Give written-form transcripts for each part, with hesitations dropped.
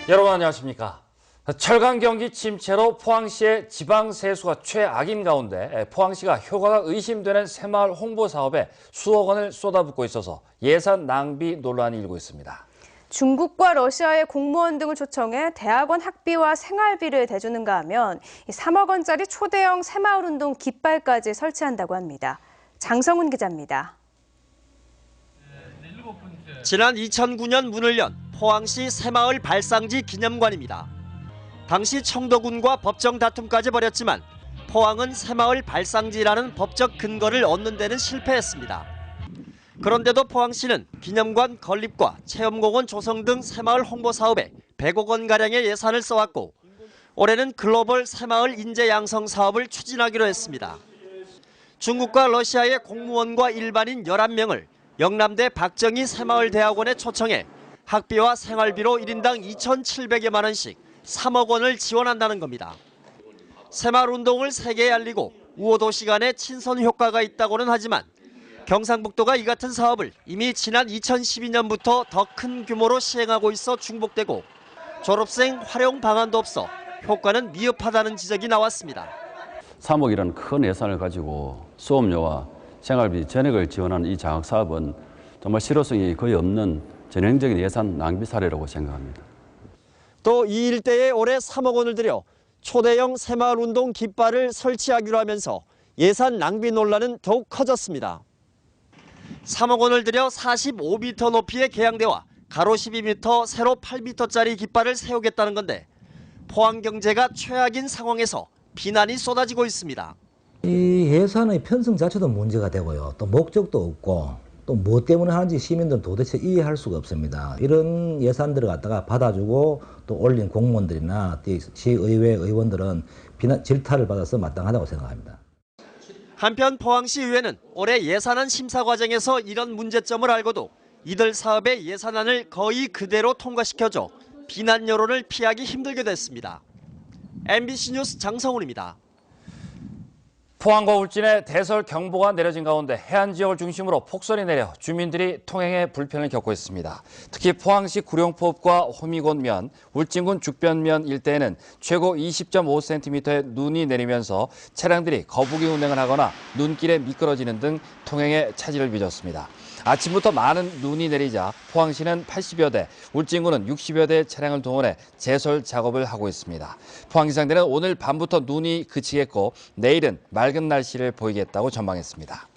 여러분 안녕하십니까. 철강 경기 침체로 포항시의 지방 세수가 최악인 가운데 포항시가 효과가 의심되는 새마을 홍보 사업에 수억 원을 쏟아붓고 있어서 예산 낭비 논란이 일고 있습니다. 중국과 러시아의 공무원 등을 초청해 대학원 학비와 생활비를 대주는가 하면 3억 원짜리 초대형 새마을운동 깃발까지 설치한다고 합니다. 장성훈 기자입니다. 지난 2009년 문을 연 포항시 새마을 발상지 기념관입니다. 당시 청도군과 법정 다툼까지 벌였지만 포항은 새마을 발상지라는 법적 근거를 얻는 데는 실패했습니다. 그런데도 포항시는 기념관 건립과 체험공원 조성 등 새마을 홍보 사업에 100억 원가량의 예산을 써왔고 올해는 글로벌 새마을 인재 양성 사업을 추진하기로 했습니다. 중국과 러시아의 공무원과 일반인 11명을 영남대 박정희 새마을대학원에 초청해 학비와 생활비로 1인당 2,700여만 원씩 3억 원을 지원한다는 겁니다. 새마을운동을 세계에 알리고 우호도시 간의 친선 효과가 있다고는 하지만 경상북도가 이 같은 사업을 이미 지난 2012년부터 더 큰 규모로 시행하고 있어 중복되고 졸업생 활용 방안도 없어 효과는 미흡하다는 지적이 나왔습니다. 3억이라는 큰 예산을 가지고 수업료와 생활비 전액을 지원하는 이 장학 사업은 정말 실효성이 거의 없는 전형적인 예산 낭비 사례라고 생각합니다. 또 이 일대에 올해 3억 원을 들여 초대형 새마을운동 깃발을 설치하기로 하면서 예산 낭비 논란은 더욱 커졌습니다. 3억 원을 들여 45m 높이의 계양대와 가로 12m, 세로 8m짜리 깃발을 세우겠다는 건데 포항 경제가 최악인 상황에서 비난이 쏟아지고 있습니다. 이 예산의 편성 자체도 문제가 되고요. 또 목적도 없고 또 뭐 때문에 하는지 시민들은 도대체 이해할 수가 없습니다. 이런 예산들을 갖다가 받아주고 또 올린 공무원들이나 시의회 의원들은 질타를 받아서 마땅하다고 생각합니다. 한편 포항시의회는 올해 예산안 심사 과정에서 이런 문제점을 알고도 이들 사업의 예산안을 거의 그대로 통과시켜줘 비난 여론을 피하기 힘들게 됐습니다. MBC 뉴스 장성훈입니다. 포항과 울진에 대설 경보가 내려진 가운데 해안 지역을 중심으로 폭설이 내려 주민들이 통행에 불편을 겪고 있습니다. 특히 포항시 구룡포읍과 호미곶면, 울진군 죽변면 일대에는 최고 20.5cm의 눈이 내리면서 차량들이 거북이 운행을 하거나 눈길에 미끄러지는 등 통행에 차질을 빚었습니다. 아침부터 많은 눈이 내리자 포항시는 80여 대, 울진군은 60여 대의 차량을 동원해 제설 작업을 하고 있습니다. 포항기상대는 오늘 밤부터 눈이 그치겠고 내일은 맑은 날씨를 보이겠다고 전망했습니다.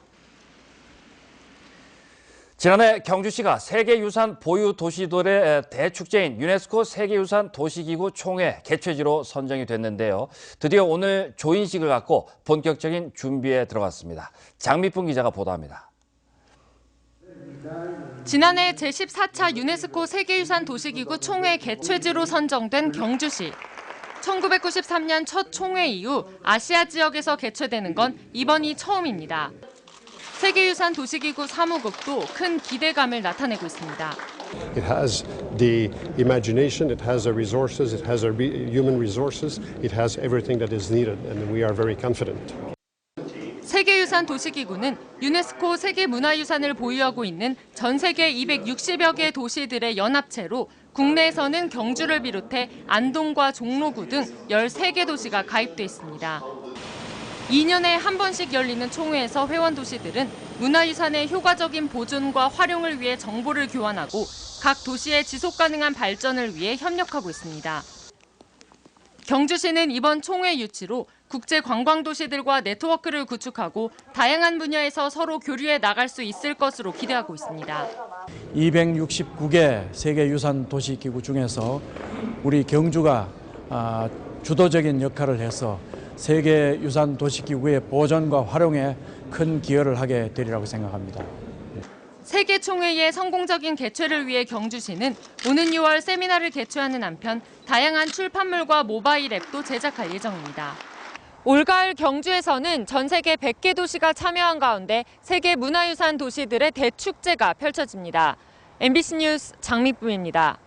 지난해 경주시가 세계유산 보유 도시들의 대축제인 유네스코 세계유산 도시기구 총회 개최지로 선정이 됐는데요. 드디어 오늘 조인식을 갖고 본격적인 준비에 들어갔습니다. 장미풍 기자가 보도합니다. 지난해 제14차 유네스코 세계유산 도시기구 총회 개최지로 선정된 경주시. 1993년 첫 총회 이후 아시아 지역에서 개최되는 건 이번이 처음입니다. 세계유산 도시기구 사무국도 큰 기대감을 나타내고 있습니다. It has the imagination, it has the resources, it has the human resources, it has everything that is needed, and we are very confident. 세계유산 도시기구는 유네스코 세계문화유산을 보유하고 있는 전 세계 260여 개 도시들의 연합체로 국내에서는 경주를 비롯해 안동과 종로구 등 13개 도시가 가입돼 있습니다. 2년에 한 번씩 열리는 총회에서 회원 도시들은 문화유산의 효과적인 보존과 활용을 위해 정보를 교환하고 각 도시의 지속가능한 발전을 위해 협력하고 있습니다. 경주시는 이번 총회 유치로 국제 관광 도시들과 네트워크를 구축하고 다양한 분야에서 서로 교류해 나갈 수 있을 것으로 기대하고 있습니다. 269개 세계유산 도시기구 중에서 우리 경주가 주도적인 역할을 해서 세계유산 도시기구의 보존과 활용에 큰 기여를 하게 되리라고 생각합니다. 세계 총회의 성공적인 개최를 위해 경주시는 오는 6월 세미나를 개최하는 한편 다양한 출판물과 모바일 앱도 제작할 예정입니다. 올가을 경주에서는 전 세계 100개 도시가 참여한 가운데 세계 문화유산 도시들의 대축제가 펼쳐집니다. MBC 뉴스 장미쁨입니다.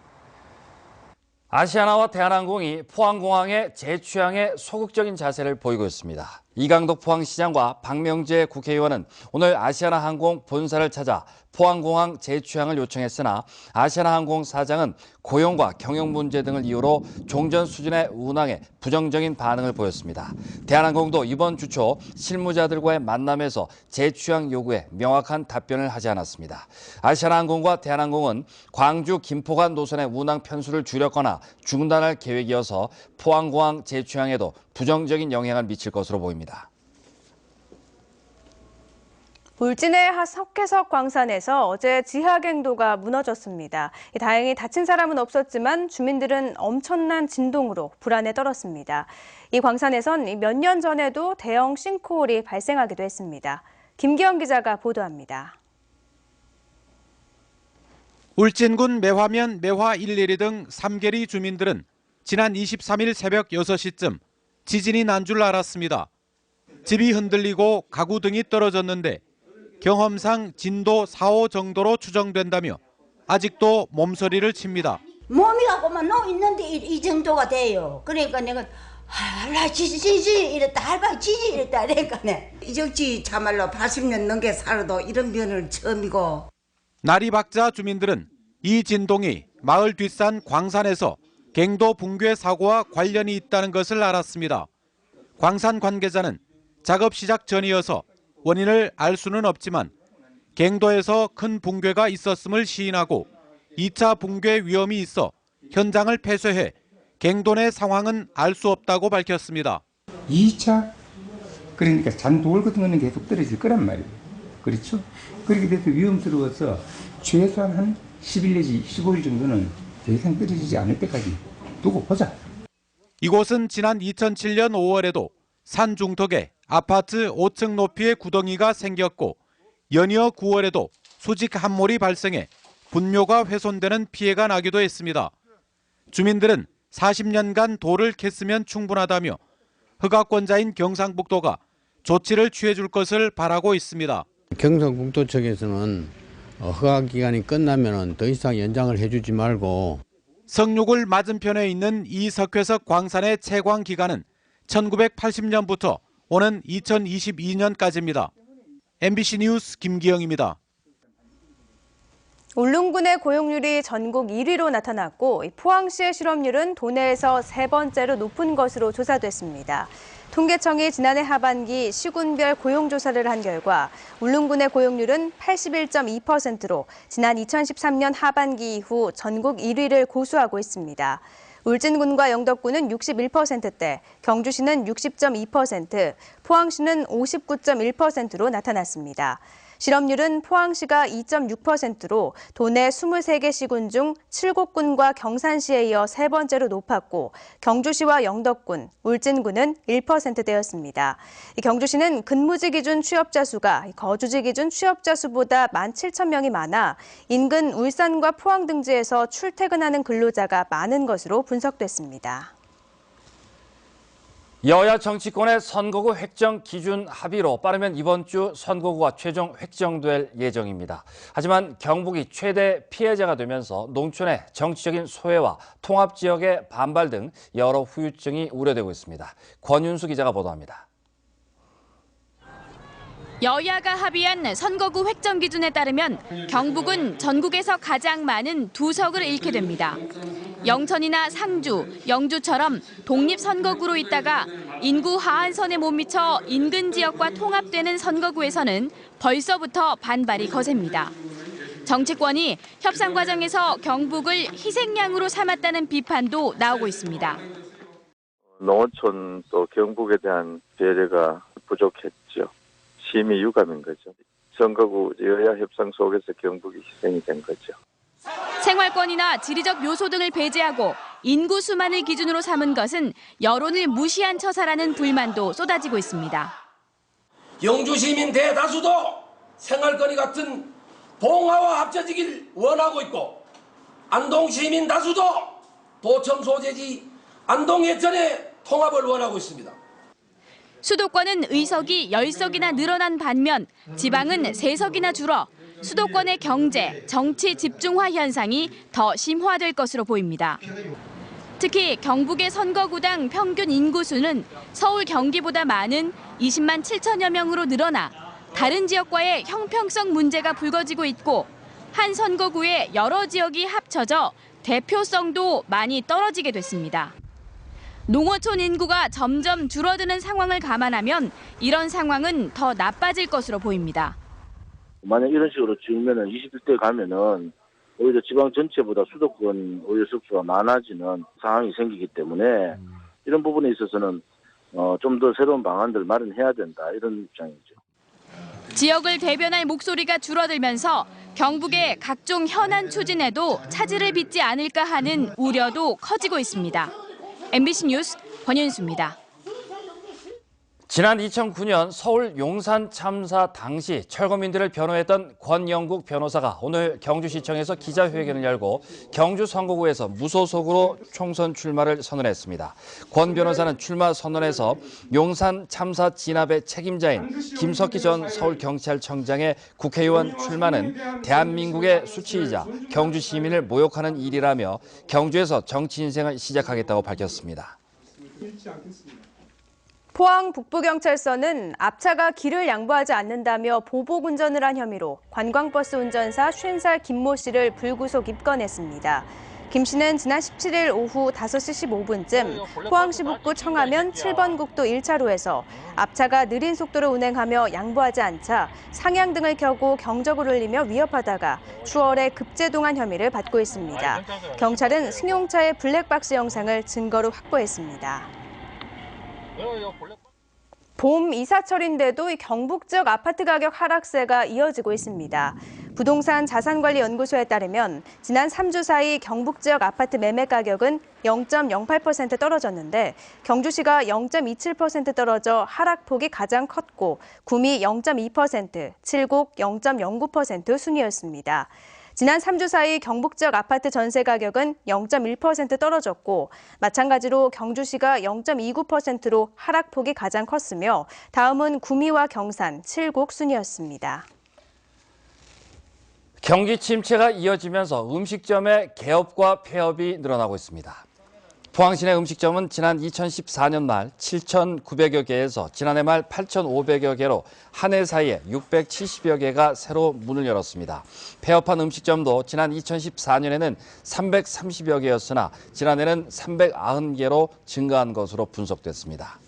아시아나와 대한항공이 포항공항의 재취항에 소극적인 자세를 보이고 있습니다. 이강덕 포항시장과 박명재 국회의원은 오늘 아시아나항공 본사를 찾아 포항공항 재취항을 요청했으나 아시아나항공 사장은 고용과 경영 문제 등을 이유로 종전 수준의 운항에 부정적인 반응을 보였습니다. 대한항공도 이번 주 초 실무자들과의 만남에서 재취항 요구에 명확한 답변을 하지 않았습니다. 아시아나항공과 대한항공은 광주 김포간 노선의 운항 편수를 줄였거나 중단할 계획이어서 포항공항 재취항에도 부정적인 영향을 미칠 것으로 보입니다. 울진의 석회석 광산에서 어제 지하갱도가 무너졌습니다. 다행히 다친 사람은 없었지만 주민들은 엄청난 진동으로 불안에 떨었습니다. 이 광산에선 몇 년 전에도 대형 싱크홀이 발생하기도 했습니다. 김기영 기자가 보도합니다. 울진군 매화면, 매화 112 등 3계리 주민들은 지난 23일 새벽 6시쯤 지진이 난 줄 알았습니다. 집이 흔들리고 가구 등이 떨어졌는데 경험상 진도 4, 5 정도로 추정된다며 아직도 몸서리를 칩니다. 몸이 갖고만 누워 있는데 이 정도가 돼요. 그러니까 내가 할라 지지 이랬다 할바 지지 이랬다 그러니까네. 이정치 참말로 80년 넘게 살아도 이런 변은 처음이고. 나리박자 주민들은 이 진동이 마을 뒷산 광산에서 갱도 붕괴 사고와 관련이 있다는 것을 알았습니다. 광산 관계자는 작업 시작 전이어서 원인을 알 수는 없지만 갱도에서 큰 붕괴가 있었음을 시인하고 2차 붕괴 위험이 있어 현장을 폐쇄해 갱도 내 상황은 알 수 없다고 밝혔습니다. 2차 그러니까 잔돌 같은 거는 계속 떨어질 거란 말이에요. 그렇죠? 그렇게 돼서 위험스러워서 최소한 한 10일 내지 15일 정도는 더 이상 떨어지지 않을 때까지 두고 보자. 이곳은 지난 2007년 5월에도 산 중턱에 아파트 5층 높이의 구덩이가 생겼고 연이어 9월에도 수직 함몰이 발생해 분묘가 훼손되는 피해가 나기도 했습니다. 주민들은 40년간 돌을 캤으면 충분하다며 허가권자인 경상북도가 조치를 취해줄 것을 바라고 있습니다. 경상북도 측에서는 허가 기간이 끝나면 더 이상 연장을 해주지 말고 성육을 맞은편에 있는 이 석회석 광산의 채광 기간은 1980년부터 오는 2022년까지입니다. MBC 뉴스 김기영입니다. 울릉군의 고용률이 전국 1위로 나타났고 포항시의 실업률은 도내에서 세 번째로 높은 것으로 조사됐습니다. 통계청이 지난해 하반기 시군별 고용조사를 한 결과 울릉군의 고용률은 81.2%로 지난 2013년 하반기 이후 전국 1위를 고수하고 있습니다. 울진군과 영덕군은 61%대, 경주시는 60.2%, 포항시는 59.1%로 나타났습니다. 실업률은 포항시가 2.6%로 도내 23개 시군 중 7곳군과 경산시에 이어 세 번째로 높았고 경주시와 영덕군, 울진군은 1%대였습니다. 경주시는 근무지 기준 취업자 수가 거주지 기준 취업자 수보다 17,000명이 많아 인근 울산과 포항 등지에서 출퇴근하는 근로자가 많은 것으로 분석됐습니다. 여야 정치권의 선거구 획정 기준 합의로 빠르면 이번 주 선거구가 최종 획정될 예정입니다. 하지만 경북이 최대 피해자가 되면서 농촌의 정치적인 소외와 통합 지역의 반발 등 여러 후유증이 우려되고 있습니다. 권윤수 기자가 보도합니다. 여야가 합의한 선거구 획정 기준에 따르면 경북은 전국에서 가장 많은 2석을 잃게 됩니다. 영천이나 상주, 영주처럼 독립선거구로 있다가 인구 하한선에 못 미쳐 인근 지역과 통합되는 선거구에서는 벌써부터 반발이 거셉니다. 정치권이 협상 과정에서 경북을 희생양으로 삼았다는 비판도 나오고 있습니다. 농어촌 또 경북에 대한 배려가 부족했죠. 심히 유감인 거죠. 선거구 여야 협상 속에서 경북이 희생이 된 거죠. 생활권이나 지리적 요소 등을 배제하고 인구 수만을 기준으로 삼은 것은 여론을 무시한 처사라는 불만도 쏟아지고 있습니다. 영주 시민 대다수도 생활권이 같은 봉화와 합쳐지길 원하고 있고 안동 시민 다수도 도청 소재지 안동 예천의 통합을 원하고 있습니다. 수도권은 의석이 10석이나 늘어난 반면 지방은 3석이나 줄어 수도권의 경제, 정치 집중화 현상이 더 심화될 것으로 보입니다. 특히 경북의 선거구당 평균 인구수는 서울, 경기보다 많은 20만 7천여 명으로 늘어나 다른 지역과의 형평성 문제가 불거지고 있고 한 선거구에 여러 지역이 합쳐져 대표성도 많이 떨어지게 됐습니다. 농어촌 인구가 점점 줄어드는 상황을 감안하면 이런 상황은 더 나빠질 것으로 보입니다. 만약 이런 식으로 지으면은 21대 가면은 오히려 지방 전체보다 수도권 오히려 석수가 많아지는 상황이 생기기 때문에 이런 부분에 있어서는 좀 더 새로운 방안들을 마련해야 된다 이런 입장이죠. 지역을 대변할 목소리가 줄어들면서 경북의 각종 현안 추진에도 차질을 빚지 않을까 하는 우려도 커지고 있습니다. MBC 뉴스 권윤수입니다. 지난 2009년 서울 용산 참사 당시 철거민들을 변호했던 권영국 변호사가 오늘 경주시청에서 기자회견을 열고 경주 선거구에서 무소속으로 총선 출마를 선언했습니다. 권 변호사는 출마 선언에서 용산 참사 진압의 책임자인 김석기 전 서울경찰청장의 국회의원 출마는 대한민국의 수치이자 경주 시민을 모욕하는 일이라며 경주에서 정치 인생을 시작하겠다고 밝혔습니다. 포항 북부경찰서는 앞차가 길을 양보하지 않는다며 보복 운전을 한 혐의로 관광버스 운전사 50살 김모 씨를 불구속 입건했습니다. 김 씨는 지난 17일 오후 5시 15분쯤 포항시 북구 청하면 7번 국도 1차로에서 앞차가 느린 속도로 운행하며 양보하지 않자 상향등을 켜고 경적을 울리며 위협하다가 추월해 급제동한 혐의를 받고 있습니다. 경찰은 승용차의 블랙박스 영상을 증거로 확보했습니다. 봄 이사철인데도 경북 지역 아파트 가격 하락세가 이어지고 있습니다. 부동산 자산관리연구소에 따르면 지난 3주 사이 경북 지역 아파트 매매 가격은 0.08% 떨어졌는데 경주시가 0.27% 떨어져 하락폭이 가장 컸고 구미 0.2%, 칠곡 0.09% 순이었습니다. 지난 3주 사이 경북 지역 아파트 전세 가격은 0.1% 떨어졌고 마찬가지로 경주시가 0.29%로 하락폭이 가장 컸으며 다음은 구미와 경산, 칠곡 순이었습니다. 경기 침체가 이어지면서 음식점의 개업과 폐업이 늘어나고 있습니다. 포항시 내 음식점은 지난 2014년 말 7,900여 개에서 지난해 말 8,500여 개로 한 해 사이에 670여 개가 새로 문을 열었습니다. 폐업한 음식점도 지난 2014년에는 330여 개였으나 지난해는 390개로 증가한 것으로 분석됐습니다.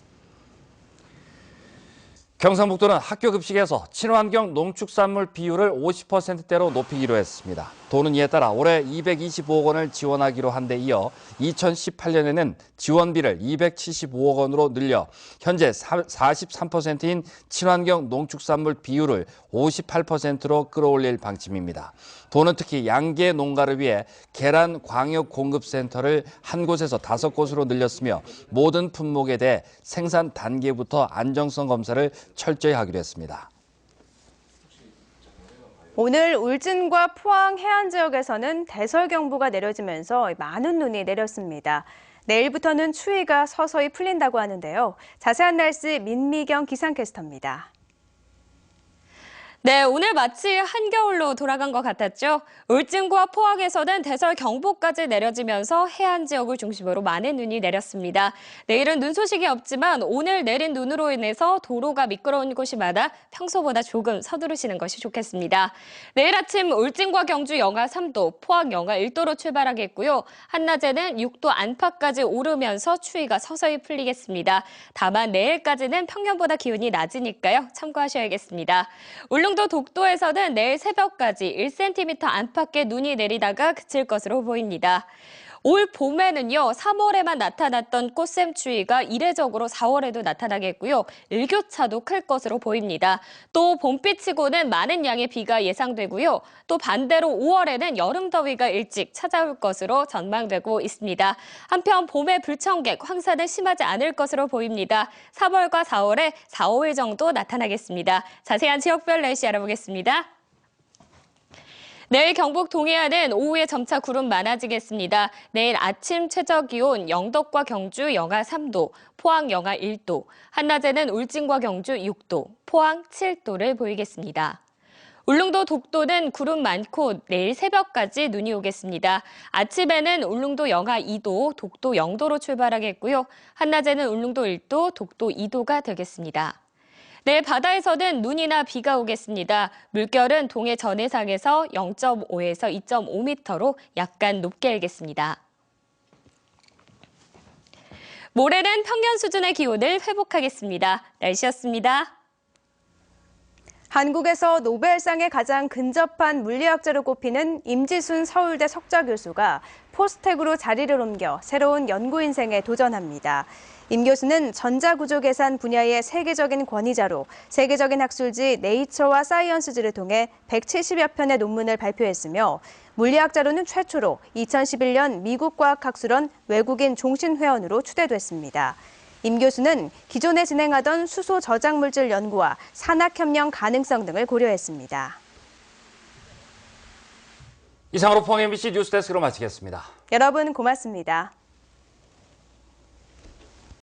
경상북도는 학교 급식에서 친환경 농축산물 비율을 50%대로 높이기로 했습니다. 도는 이에 따라 올해 225억 원을 지원하기로 한 데 이어 2018년에는 지원비를 275억 원으로 늘려 현재 43%인 친환경 농축산물 비율을 58%로 끌어올릴 방침입니다. 도는 특히 양계 농가를 위해 계란 광역 공급센터를 한 곳에서 5곳으로 늘렸으며 모든 품목에 대해 생산 단계부터 안정성 검사를 철저히 하기로 했습니다. 오늘 울진과 포항 해안 지역에서는 대설경보가 내려지면서 많은 눈이 내렸습니다. 내일부터는 추위가 서서히 풀린다고 하는데요. 자세한 날씨 민미경 기상캐스터입니다. 네, 오늘 마치 한겨울로 돌아간 것 같았죠. 울진과 포항에서는 대설경보까지 내려지면서 해안 지역을 중심으로 많은 눈이 내렸습니다. 내일은 눈 소식이 없지만 오늘 내린 눈으로 인해서 도로가 미끄러운 곳이 많아 평소보다 조금 서두르시는 것이 좋겠습니다. 내일 아침 울진과 경주 영하 3도, 포항 영하 1도로 출발하겠고요. 한낮에는 6도 안팎까지 오르면서 추위가 서서히 풀리겠습니다. 다만 내일까지는 평년보다 기온이 낮으니까요. 참고하셔야겠습니다. 울릉도 독도에서는 내일 새벽까지 1cm 안팎의 눈이 내리다가 그칠 것으로 보입니다. 올 봄에는요, 3월에만 나타났던 꽃샘추위가 이례적으로 4월에도 나타나겠고요. 일교차도 클 것으로 보입니다. 또 봄비치고는 많은 양의 비가 예상되고요. 또 반대로 5월에는 여름더위가 일찍 찾아올 것으로 전망되고 있습니다. 한편 봄의 불청객, 황사는 심하지 않을 것으로 보입니다. 3월과 4월에 4, 5일 정도 나타나겠습니다. 자세한 지역별 날씨 알아보겠습니다. 내일 경북 동해안은 오후에 점차 구름 많아지겠습니다. 내일 아침 최저기온 영덕과 경주 영하 3도, 포항 영하 1도, 한낮에는 울진과 경주 6도, 포항 7도를 보이겠습니다. 울릉도 독도는 구름 많고 내일 새벽까지 눈이 오겠습니다. 아침에는 울릉도 영하 2도, 독도 0도로 출발하겠고요. 한낮에는 울릉도 1도, 독도 2도가 되겠습니다. 내일 바다에서는 눈이나 비가 오겠습니다. 물결은 동해 전해상에서 0.5에서 2.5m로 약간 높게 일겠습니다. 모레는 평년 수준의 기온을 회복하겠습니다. 날씨였습니다. 한국에서 노벨상에 가장 근접한 물리학자로 꼽히는 임지순 서울대 석좌 교수가 포스텍으로 자리를 옮겨 새로운 연구 인생에 도전합니다. 임 교수는 전자구조 계산 분야의 세계적인 권위자로 세계적인 학술지 네이처와 사이언스지를 통해 170여 편의 논문을 발표했으며 물리학자로는 최초로 2011년 미국 과학학술원 외국인 종신회원으로 추대됐습니다. 임 교수는 기존에 진행하던 수소 저장 물질 연구와 산학협력 가능성 등을 고려했습니다. 이상으로 포항 MBC 뉴스데스크로 마치겠습니다. 여러분 고맙습니다.